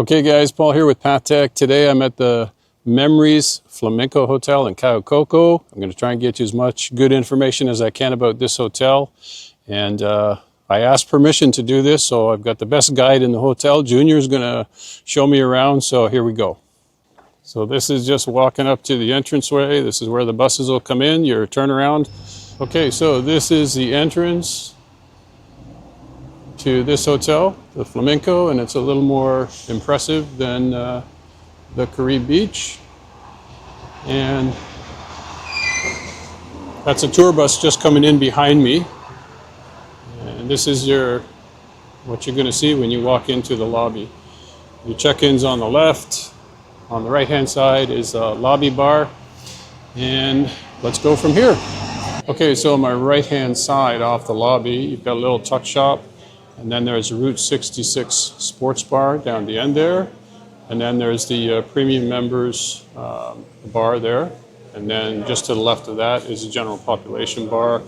Okay guys, Paul here with PathTech. Today I'm at the Memories Flamenco Hotel in Cayo Coco. I'm going to try and get you as much good information as I can about this hotel. And I asked permission to do this, so I've got the best guide in the hotel. Junior's going to show me around, so here we go. So this is just walking up to the entranceway. This is where the buses will come in, your turnaround. Okay, so this is the entrance to this hotel, the Flamenco, and it's a little more impressive than the Caribe Beach. And that's a tour bus just coming in behind me. And this is what you're going to see when you walk into the lobby. Your check-in's on the left. On the right-hand side is a lobby bar. And let's go from here. Okay, so on my right-hand side off the lobby, you've got a little tuck shop. And then there's Route 66 Sports Bar down the end there. And then there's the premium members bar there. And then just to the left of that is a general population bar.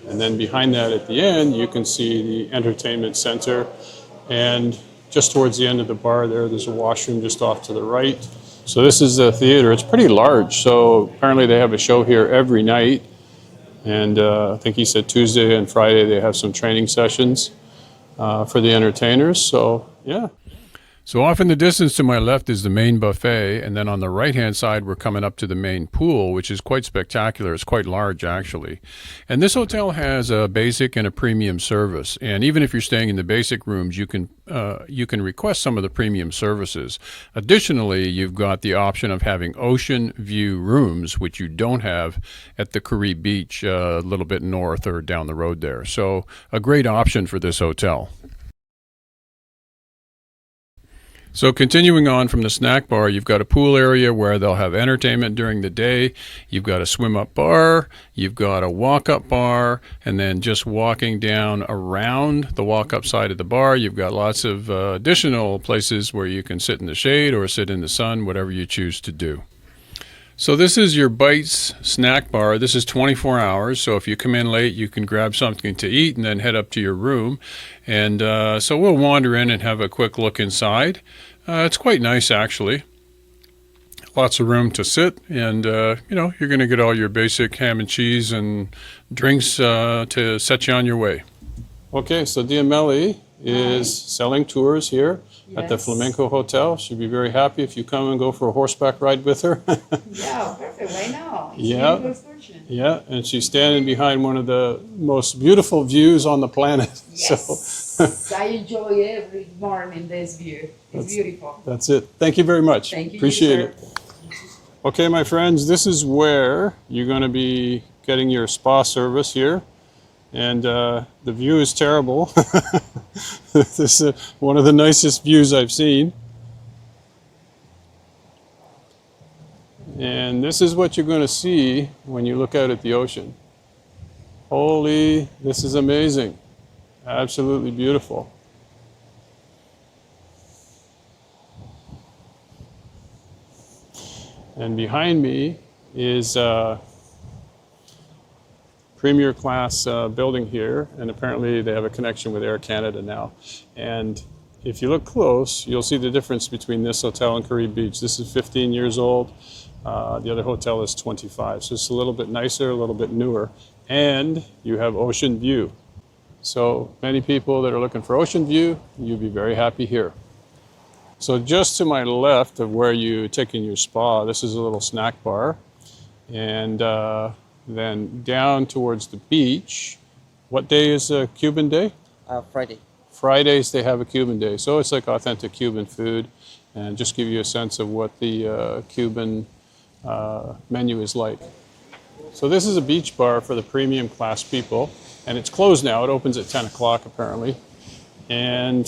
And then behind that at the end, you can see the entertainment center. And just towards the end of the bar there's a washroom just off to the right. So this is the theater. It's pretty large. So apparently they have a show here every night. And I think he said Tuesday and Friday they have some training sessions for the entertainers, so yeah. So off in the distance to my left is the main buffet, and then on the right-hand side we're coming up to the main pool, which is quite spectacular. It's quite large, actually. And this hotel has a basic and a premium service, and even if you're staying in the basic rooms, you can request some of the premium services. Additionally, you've got the option of having ocean view rooms, which you don't have at the Caribe Beach, a little bit north or down the road there. So a great option for this hotel. So continuing on from the snack bar, you've got a pool area where they'll have entertainment during the day. You've got a swim-up bar, you've got a walk-up bar, and then just walking down around the walk-up side of the bar, you've got lots of additional places where you can sit in the shade or sit in the sun, whatever you choose to do. So this is your Bites snack bar. This is 24 hours, so if you come in late, you can grab something to eat and then head up to your room. And so we'll wander in and have a quick look inside. It's quite nice, actually. Lots of room to sit, and you're going to get all your basic ham and cheese and drinks to set you on your way. Okay, so Diamelli is selling tours here at the Flamenco Hotel. She'd be very happy if you come and go for a horseback ride with her. Yeah, perfect. Why not? Yeah. Yeah, and she's standing behind one of the most beautiful views on the planet. Yes. So I enjoy every morning this view. It's beautiful. That's it. Thank you very much. Thank you. Appreciate it. Okay, my friends, this is where you're going to be getting your spa service here. And the view is terrible. This is one of the nicest views I've seen. And this is what you're going to see when you look out at the ocean. Holy, this is amazing. Absolutely beautiful. And behind me is premier class building here, and apparently they have a connection with Air Canada now. And if you look close, you'll see the difference between this hotel and Caribe Beach. This is 15 years old. The other hotel is 25. So it's a little bit nicer, a little bit newer. And you have ocean view. So many people that are looking for ocean view, you'll be very happy here. So just to my left of where you're taking your spa, this is a little snack bar. And then down towards the beach. What day is Cuban Day? Friday. Fridays they have a Cuban Day. So it's like authentic Cuban food, and just give you a sense of what the Cuban menu is like. So this is a beach bar for the premium class people, and it's closed now. It opens at 10 o'clock apparently. And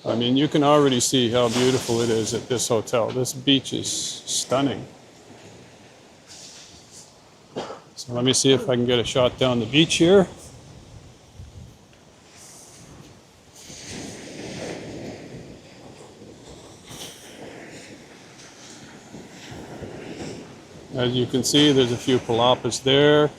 I mean, you can already see how beautiful it is at this hotel. This beach is stunning. So let me see if I can get a shot down the beach here. As you can see, there's a few palapas there.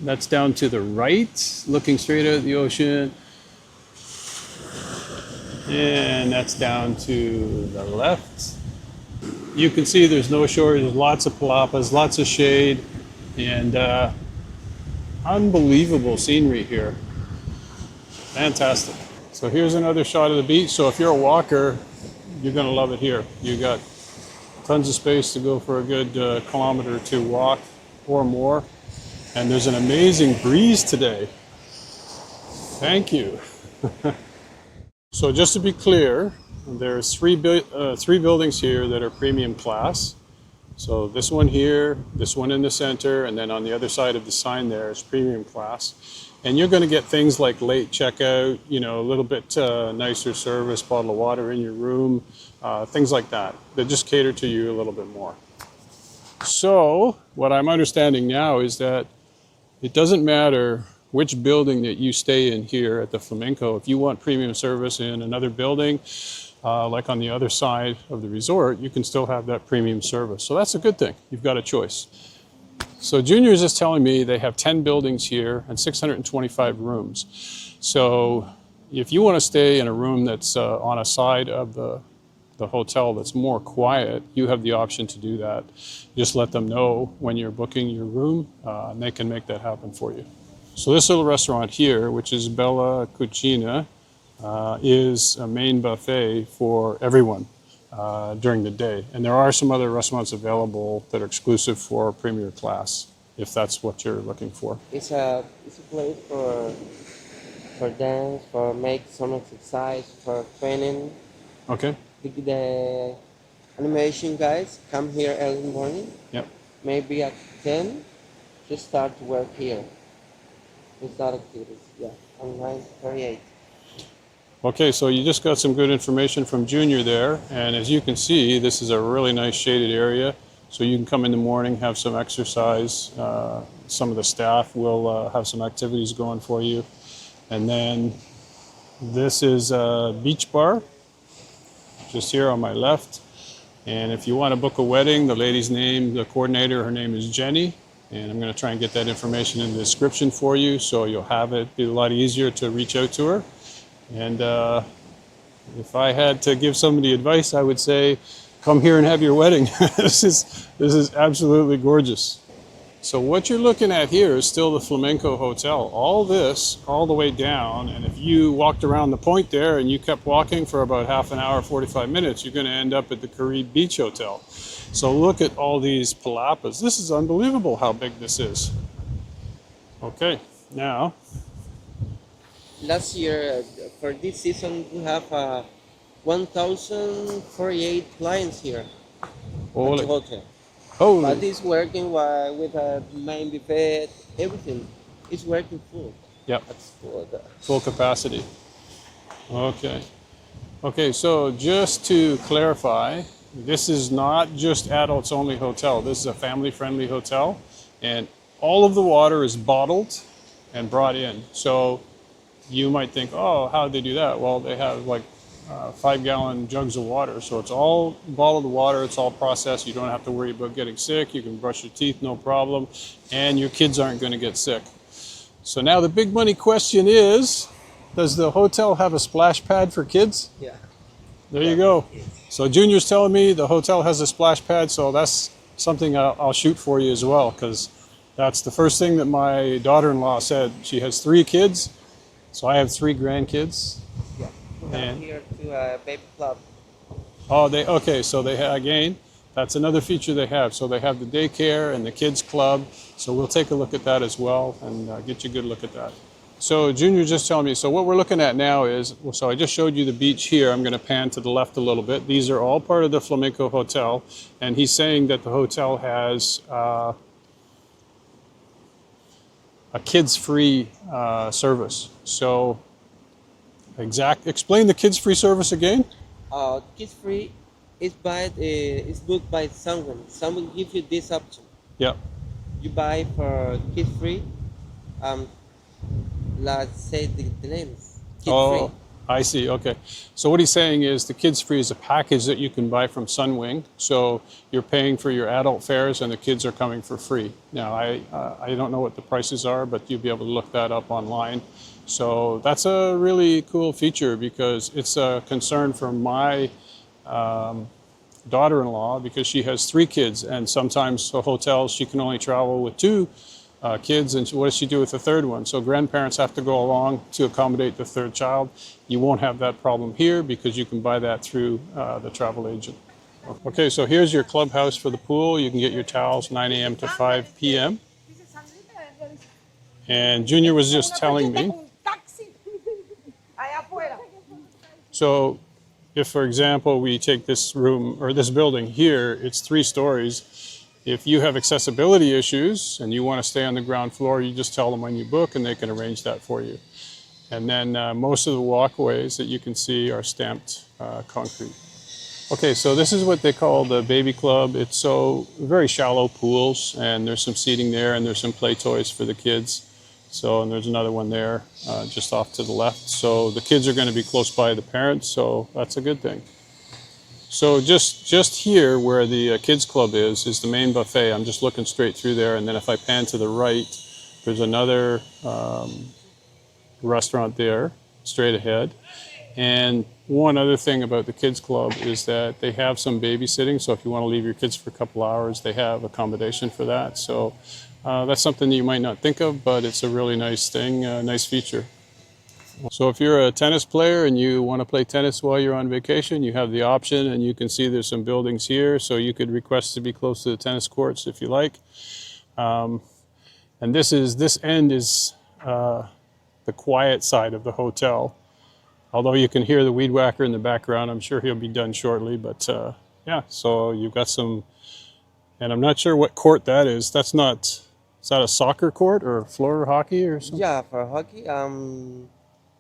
That's down to the right, looking straight out at the ocean. And that's down to the left. You can see there's no shore, there's lots of palapas, lots of shade, and unbelievable scenery here. Fantastic. So here's another shot of the beach. So if you're a walker, you're gonna love it here. You got tons of space to go for a good kilometer to walk or more. And there's an amazing breeze today. Thank you. So just to be clear, there's three buildings here that are premium class. So this one here, this one in the center, and then on the other side of the sign there is premium class. And you're going to get things like late checkout, you know, a little bit nicer service, bottle of water in your room, things like that. That just cater to you a little bit more. So what I'm understanding now is that it doesn't matter which building that you stay in here at the Flamenco. If you want premium service in another building, like on the other side of the resort, you can still have that premium service. So that's a good thing. You've got a choice. So Junior is just telling me they have 10 buildings here and 625 rooms. So if you want to stay in a room that's on a side of the hotel that's more quiet, you have the option to do that. Just let them know when you're booking your room, and they can make that happen for you. So this little restaurant here, which is Bella Cucina, is a main buffet for everyone during the day. And there are some other restaurants available that are exclusive for premier class, if that's what you're looking for. It's a place for dance, for make some exercise, for training. Okay. The animation guys come here early in the morning. Yep. Maybe at 10, just start to work here. We start activities, yeah, on 9:38. Okay, so you just got some good information from Junior there, and as you can see, this is a really nice shaded area, so you can come in the morning, have some exercise. Some of the staff will have some activities going for you. And then this is a beach bar, just here on my left. And if you want to book a wedding, the lady's name, the coordinator, her name is Jenny. And I'm going to try and get that information in the description for you, so you'll have it. Be a lot easier to reach out to her. And if I had to give somebody advice, I would say, come here and have your wedding. This is absolutely gorgeous. So what you're looking at here is still the Flamenco Hotel. All this, all the way down, and if you walked around the point there and you kept walking for about half an hour, 45 minutes, you're going to end up at the Caribe Beach Hotel. So look at all these palapas. This is unbelievable how big this is. Okay, now. Last year, for this season, we have 1,048 clients here at the hotel. Holy. But it's working with a main buffet, everything. It's working full. Yep. That's full. Full capacity. Okay. Okay, so just to clarify, this is not just adults only hotel. This is a family friendly hotel, and all of the water is bottled and brought in. So you might think, oh, how did they do that? Well, they have like 5-gallon jugs of water. So it's all bottled water. It's all processed. You don't have to worry about getting sick. You can brush your teeth, no problem. And your kids aren't going to get sick. So now the big money question is, does the hotel have a splash pad for kids? Yeah. There you go. So Junior's telling me the hotel has a splash pad. So that's something I'll shoot for you as well, because that's the first thing that my daughter-in-law said. She has 3 kids. So I have 3 grandkids. Yeah. We have here to a baby club. Oh, okay. So they have, again, that's another feature they have. So they have the daycare and the kids club. So we'll take a look at that as well and get you a good look at that. So Junior just telling me, so what we're looking at now is, so I just showed you the beach here. I'm going to pan to the left a little bit. These are all part of the Flamenco Hotel. And he's saying that the hotel has a kids-free service. So explain the kids-free service again. Kids-free is booked by someone. Someone gives you this option. Yeah. You buy for kids-free. Let's say the names. Kids-free. I see. Okay. So what he's saying is the Kids Free is a package that you can buy from Sunwing. So you're paying for your adult fares and the kids are coming for free. Now, I don't know what the prices are, but you'll be able to look that up online. So that's a really cool feature because it's a concern for my daughter-in-law because she has 3 kids and sometimes the hotels she can only travel with 2 kids, and what does she do with the 3rd one? So grandparents have to go along to accommodate the 3rd child. You won't have that problem here because you can buy that through the travel agent. Okay, so here's your clubhouse for the pool. You can get your towels 9 a.m. to 5 p.m. And Junior was just telling me, so if, for example, we take this room or this building here, it's 3 stories. If you have accessibility issues and you want to stay on the ground floor, you just tell them when you book and they can arrange that for you. And then most of the walkways that you can see are stamped concrete. Okay, so this is what they call the baby club. It's so very shallow pools and there's some seating there and there's some play toys for the kids. So, and there's another one there just off to the left. So the kids are going to be close by the parents, so that's a good thing. So just here where the kids club is the main buffet. I'm just looking straight through there, and then if I pan to the right, there's another restaurant there, straight ahead. And one other thing about the kids club is that they have some babysitting. So if you want to leave your kids for a couple hours, they have accommodation for that. So that's something that you might not think of, but it's a really nice thing, nice feature. So if you're a tennis player and you want to play tennis while you're on vacation, you have the option, and you can see there's some buildings here, so you could request to be close to the tennis courts if you like. And this end is the quiet side of the hotel. Although you can hear the weed whacker in the background, I'm sure he'll be done shortly. But yeah, so you've got some, and I'm not sure what court that is. That's not, is that a soccer court or floor hockey or something? Yeah, for hockey,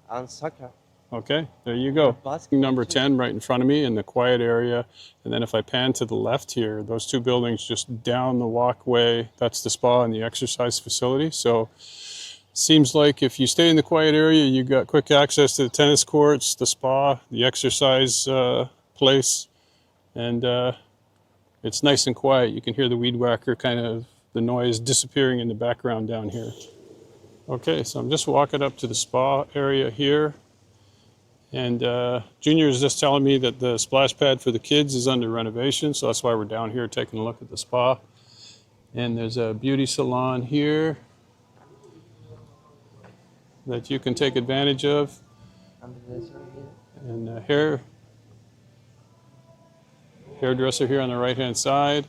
and soccer. Okay, there you go. Number 10 right in front of me in the quiet area. And then if I pan to the left here, those 2 buildings just down the walkway, that's the spa and the exercise facility. So seems like if you stay in the quiet area, you got quick access to the tennis courts, the spa, the exercise place, and it's nice and quiet. You can hear the weed whacker, kind of the noise disappearing in the background down here. Okay, so I'm just walking up to the spa area here, and Junior is just telling me that the splash pad for the kids is under renovation, so that's why we're down here taking a look at the spa. And there's a beauty salon here that you can take advantage of, and a hairdresser here on the right hand side.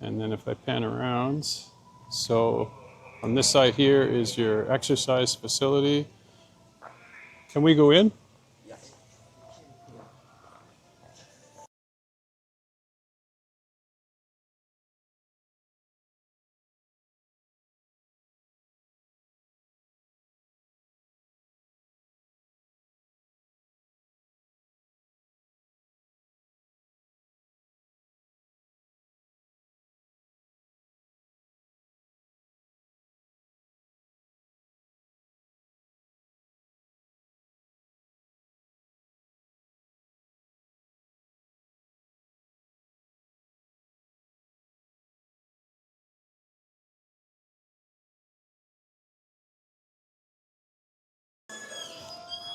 And then if I pan around, so on this side here is your exercise facility. Can we go in? Yes.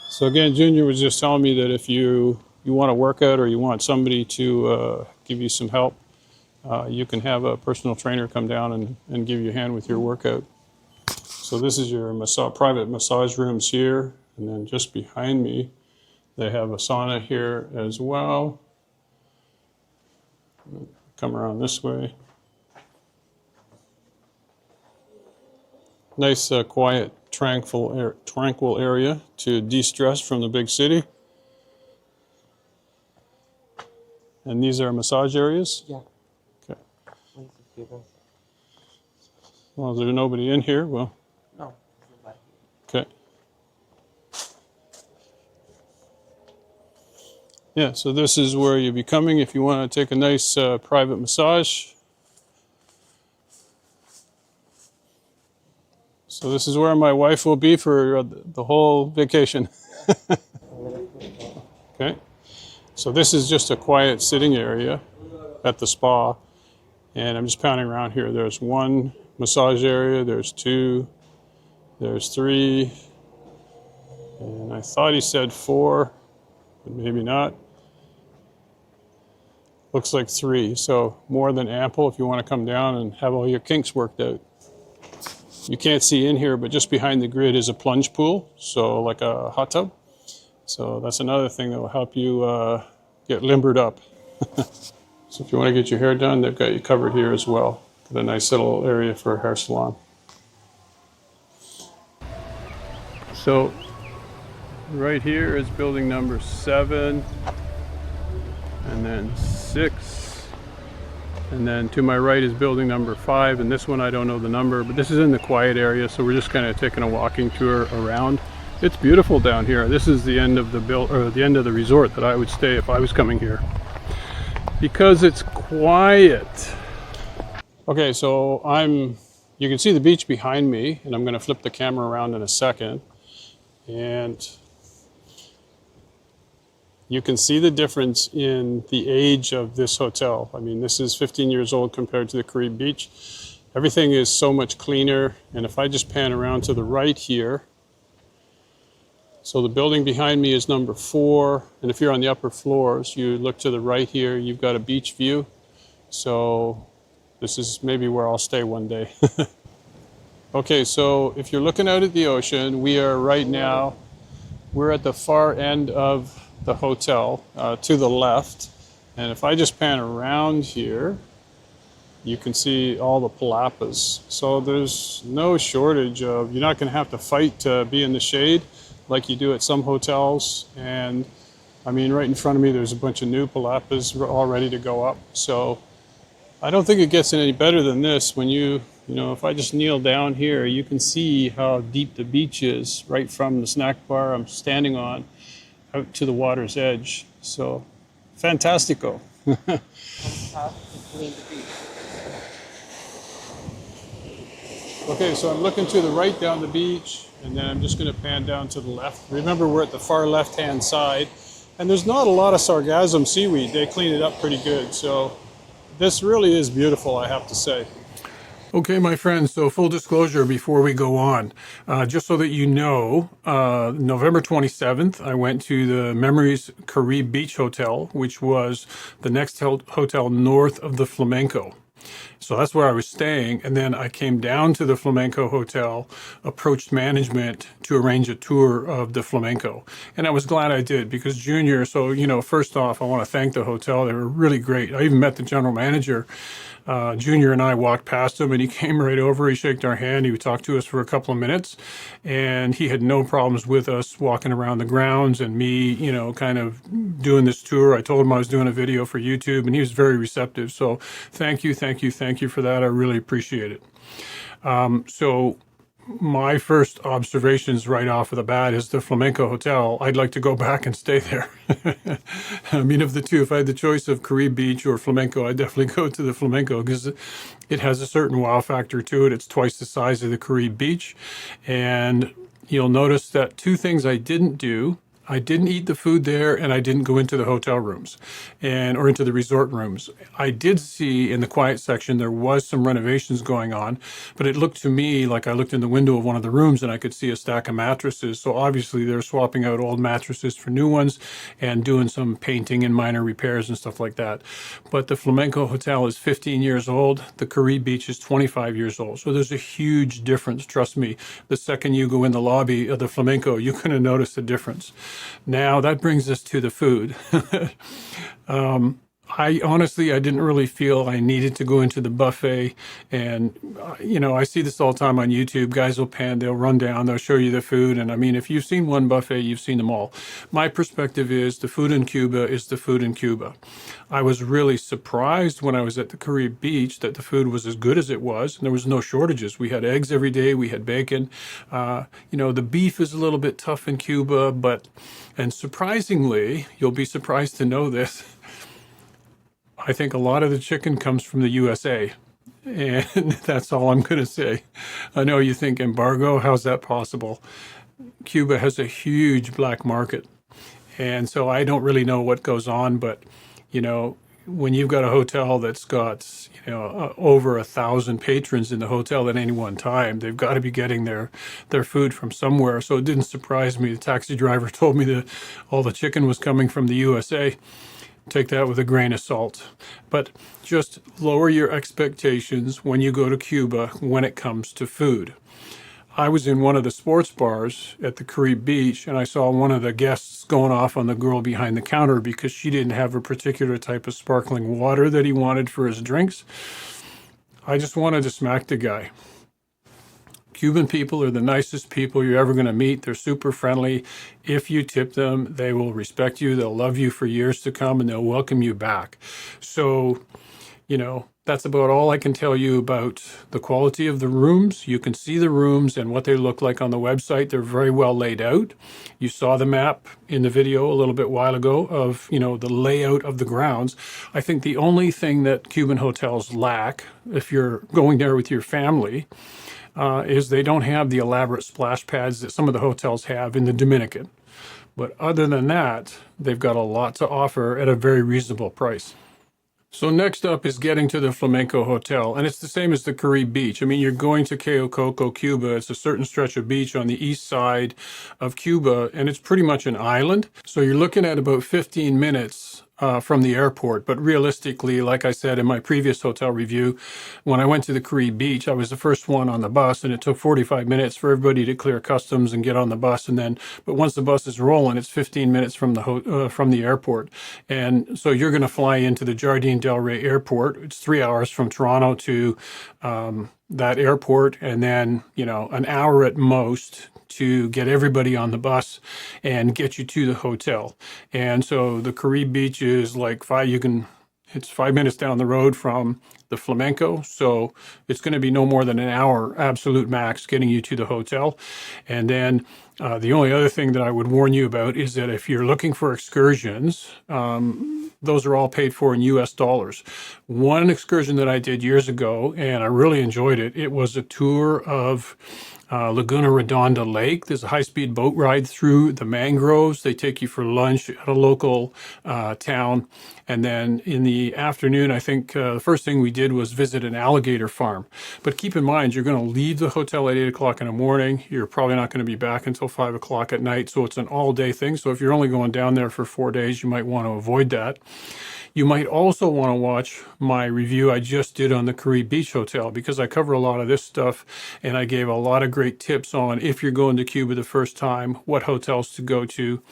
So again, Junior was just telling me that if you want to work out or you want somebody to give you some help, you can have a personal trainer come down and give you a hand with your workout. So this is your private massage rooms here, and then just behind me, they have a sauna here as well. Come around this way. Nice, quiet, tranquil area to de-stress from the big city. And these are massage areas? Yeah. Okay. Well, there's nobody in here. Well, No. okay. Yeah, so this is where you'll be coming if you want to take a nice private massage. So this is where my wife will be for the whole vacation. So this is just a quiet sitting area at the spa. And I'm just pounding around here. There's one massage area, there's two, there's three, and I thought he said four, but maybe not. Looks like three, so more than ample if you want to come down and have all your kinks worked out. You can't see in here, but just behind the grid is a plunge pool, so like a hot tub. So that's another thing that will help you get limbered up. So if you want to get your hair done, they've got you covered here as well. Got a nice little area for a hair salon. So right here is building number 7, and then 6, and then to my right is building number 5, and this one I don't know the number, but this is in the quiet area, so we're just kind of taking a walking tour around. It's beautiful down here. This is the end of the end of the resort that I would stay if I was coming here, because it's quiet. Okay, so you can see the beach behind me, and I'm going to flip the camera around in a second, and you can see the difference in the age of this hotel. I mean, this is 15 years old compared to the Carib Beach. Everything is so much cleaner, and if I just pan around to the right here, so the building behind me is number 4, and if you're on the upper floors, you look to the right here, you've got a beach view. So this is maybe where I'll stay one day. Okay, so if you're looking out at the ocean, we're at the far end of the hotel, to the left. And if I just pan around here, you can see all the palapas. So there's no shortage of, you're not going to have to fight to be in the shade like you do at some hotels. And I mean, right in front of me, there's a bunch of new palapas all ready to go up. So I don't think it gets any better than this. When you know, if I just kneel down here, you can see how deep the beach is right from the snack bar I'm standing on out to the water's edge. So fantastico. Okay, so I'm looking to the right down the beach, and then I'm just going to pan down to the left. Remember, we're at the far left-hand side, and there's not a lot of sargassum seaweed. They clean it up pretty good. So this really is beautiful, I have to say. Okay, my friends, so full disclosure before we go on, just so that you know, November 27th, I went to the Memories Carib Beach Hotel, which was the next hotel north of the Flamenco. So that's where I was staying. And then I came down to the Flamenco Hotel, approached management to arrange a tour of the Flamenco. And I was glad I did, because Junior, so, you know, first off, I want to thank the hotel. They were really great. I even met the general manager. Junior and I walked past him, and he came right over. He shook our hand. He talked to us for a couple of minutes, and he had no problems with us walking around the grounds and me, you know, kind of doing this tour. I told him I was doing a video for YouTube, and he was very receptive. So thank you for that. I really appreciate it. So my first observations right off of the bat is the Flamenco Hotel. I'd like to go back and stay there. I mean, of the two, if I had the choice of Carib Beach or Flamenco, I'd definitely go to the Flamenco, because it has a certain wow factor to it. It's twice the size of the Carib Beach. And you'll notice that two things I didn't do. I didn't eat the food there, and I didn't go into the hotel rooms or into the resort rooms. I did see in the quiet section there was some renovations going on, but it looked to me like I looked in the window of one of the rooms and I could see a stack of mattresses. So obviously they're swapping out old mattresses for new ones and doing some painting and minor repairs and stuff like that. But the Flamenco Hotel is 15 years old. The Carib Beach is 25 years old. So there's a huge difference. Trust me, the second you go in the lobby of the Flamenco, you're going to notice the difference. Now that brings us to the food. I honestly didn't really feel I needed to go into the buffet. And, you know, I see this all the time on YouTube. Guys will pan, they'll run down, they'll show you the food. And I mean, if you've seen one buffet, you've seen them all. My perspective is the food in Cuba is the food in Cuba. I was really surprised when I was at the Carib Beach that the food was as good as it was. And there was no shortages. We had eggs every day. We had bacon. You know, the beef is a little bit tough in Cuba, and surprisingly, you'll be surprised to know this, I think a lot of the chicken comes from the USA, and that's all I'm going to say. I know you think embargo, how's that possible? Cuba has a huge black market, And so I don't really know what goes on, but you know, when you've got a hotel that's got, over 1,000 patrons in the hotel at any one time, they've got to be getting their food from somewhere. So it didn't surprise me. The taxi driver told me that all the chicken was coming from the USA. Take that with a grain of salt. But just lower your expectations when you go to Cuba when it comes to food. I was in one of the sports bars at the Caribe Beach, and I saw one of the guests going off on the girl behind the counter because she didn't have a particular type of sparkling water that he wanted for his drinks. I just wanted to smack the guy. Cuban people are the nicest people you're ever going to meet. They're super friendly. If you tip them, they will respect you. They'll love you for years to come, and they'll welcome you back. So, that's about all I can tell you about the quality of the rooms. You can see the rooms and what they look like on the website. They're very well laid out. You saw the map in the video a little bit while ago of, the layout of the grounds. I think the only thing that Cuban hotels lack, if you're going there with your family, is they don't have the elaborate splash pads that some of the hotels have in the Dominican. But other than that, they've got a lot to offer at a very reasonable price. So next up is getting to the Flamenco Hotel, and it's the same as the Caribe Beach. I mean, you're going to Cayo Coco, Cuba. It's a certain stretch of beach on the east side of Cuba, and it's pretty much an island. So you're looking at about 15 minutes from the airport. But realistically, like I said in my previous hotel review, when I went to the Caribe Beach, I was the first one on the bus, and it took 45 minutes for everybody to clear customs and get on the bus. But once the bus is rolling, it's 15 minutes from the airport. And so you're going to fly into the Jardine Del Rey Airport. It's 3 hours from Toronto to that airport, and then an hour at most to get everybody on the bus and get you to the hotel. And so the Caribe Beach is like it's 5 minutes down the road from the Flamenco. So it's going to be no more than an hour, absolute max, getting you to the hotel. And then the only other thing that I would warn you about is that if you're looking for excursions, those are all paid for in US dollars. One excursion that I did years ago, and I really enjoyed it, it was a tour of Laguna Redonda Lake. There's a high-speed boat ride through the mangroves. They take you for lunch at a local town. And then in the afternoon, I think the first thing we did was visit an alligator farm. But keep in mind, you're going to leave the hotel at 8 o'clock in the morning. You're probably not going to be back until 5 o'clock at night. So it's an all-day thing. So if you're only going down there for 4 days, you might want to avoid that. You might also want to watch my review I just did on the Caribe Beach Hotel, because I cover a lot of this stuff and I gave a lot of great tips on, if you're going to Cuba the first time, what hotels to go to.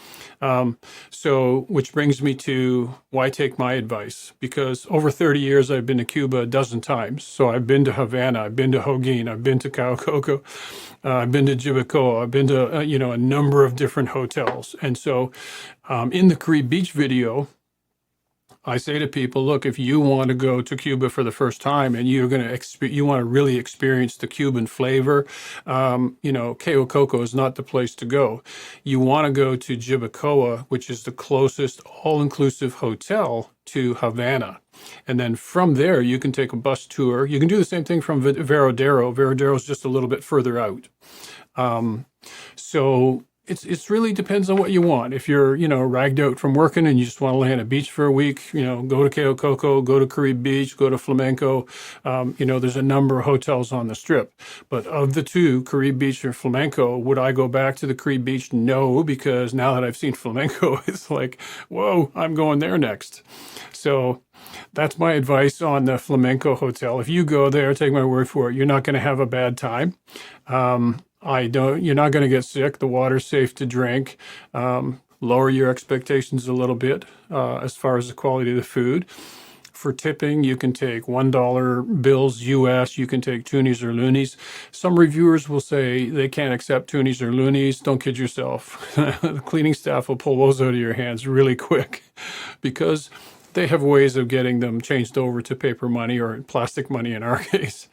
Which brings me to why take my advice, because over 30 years I've been to Cuba a dozen times. So I've been to Havana, I've been to Holguin, I've been to Cayo Coco, I've been to Jibicoa, I've been to a number of different hotels. And so in the Caribe Beach video, I say to people, look, if you want to go to Cuba for the first time and you want to really experience the Cuban flavor, Cayo Coco is not the place to go. You want to go to Jibicoa, which is the closest all-inclusive hotel to Havana. And then from there, you can take a bus tour. You can do the same thing from Veradero. Veradero is just a little bit further out. It's really depends on what you want. If you're, ragged out from working and you just want to lay on a beach for a week, go to Cayo Coco, go to Caribe Beach, go to Flamenco. There's a number of hotels on the strip. But of the two, Caribe Beach or Flamenco, would I go back to the Caribe Beach? No, because now that I've seen Flamenco, it's like, whoa, I'm going there next. So that's my advice on the Flamenco Hotel. If you go there, take my word for it, you're not going to have a bad time. You're not going to get sick. The water's safe to drink. Lower your expectations a little bit as far as the quality of the food. For tipping, you can take $1 bills US, you can take toonies or loonies. Some reviewers will say they can't accept toonies or loonies. Don't kid yourself. The cleaning staff will pull those out of your hands really quick, because they have ways of getting them changed over to paper money, or plastic money in our case.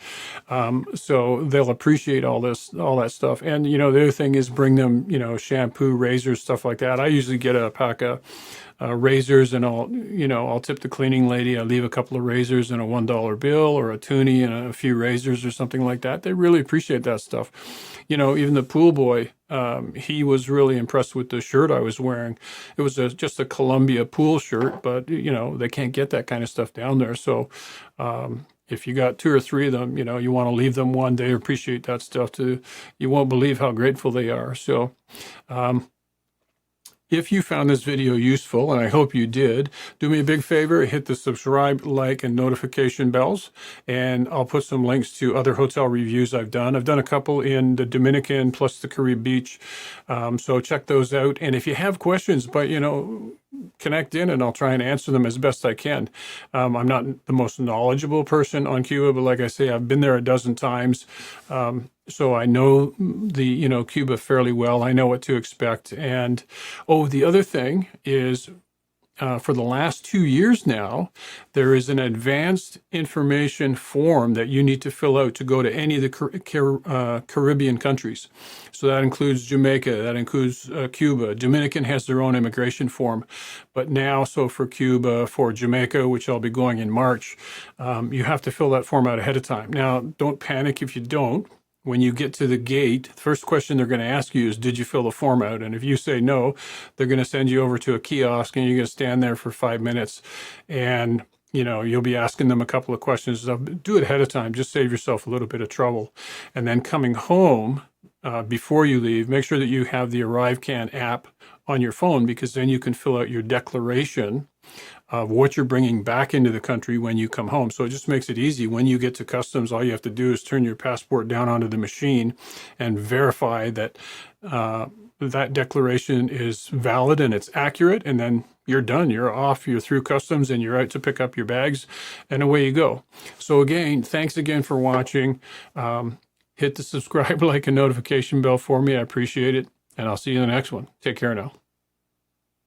So they'll appreciate all that stuff. And, the other thing is bring them, shampoo, razors, stuff like that. I usually get a pack of razors, and I'll tip the cleaning lady. I leave a couple of razors and a $1 bill, or a toonie and a few razors or something like that. They really appreciate that stuff. Even the pool boy, he was really impressed with the shirt I was wearing. It was just a Columbia pool shirt, but they can't get that kind of stuff down there. So if you got 2 or 3 of them, you want to leave them one. They appreciate that stuff too. You won't believe how grateful they are. So if you found this video useful, and I hope you did, do me a big favor, hit the subscribe, like, and notification bells, and I'll put some links to other hotel reviews I've done. I've done a couple in the Dominican plus the Caribbean Beach, so check those out. And if you have questions, but connect in and I'll try and answer them as best I can. I'm not the most knowledgeable person on Cuba, but like I say, I've been there a dozen times. So I know the Cuba fairly well. I know what to expect. And the other thing is, for the last 2 years now, there is an advanced information form that you need to fill out to go to any of the Caribbean countries. So that includes Jamaica, that includes Cuba. Dominican has their own immigration form. But now, so for Cuba, for Jamaica, which I'll be going in March, you have to fill that form out ahead of time. Now, don't panic if you don't. When you get to the gate, the first question they're going to ask you is, did you fill the form out? And if you say no, they're going to send you over to a kiosk, and you're going to stand there for 5 minutes, and you'll be asking them a couple of questions. Do it ahead of time. Just save yourself a little bit of trouble. And then coming home, before you leave, make sure that you have the ArriveCan app on your phone, because then you can fill out your declaration of what you're bringing back into the country when you come home. So it just makes it easy. When you get to customs, all you have to do is turn your passport down onto the machine and verify that that declaration is valid and it's accurate, and then you're done. You're off. You're through customs, and you're out to pick up your bags, and away you go. So again, thanks again for watching. Hit the subscribe, like, and notification bell for me. I appreciate it, and I'll see you in the next one. Take care now.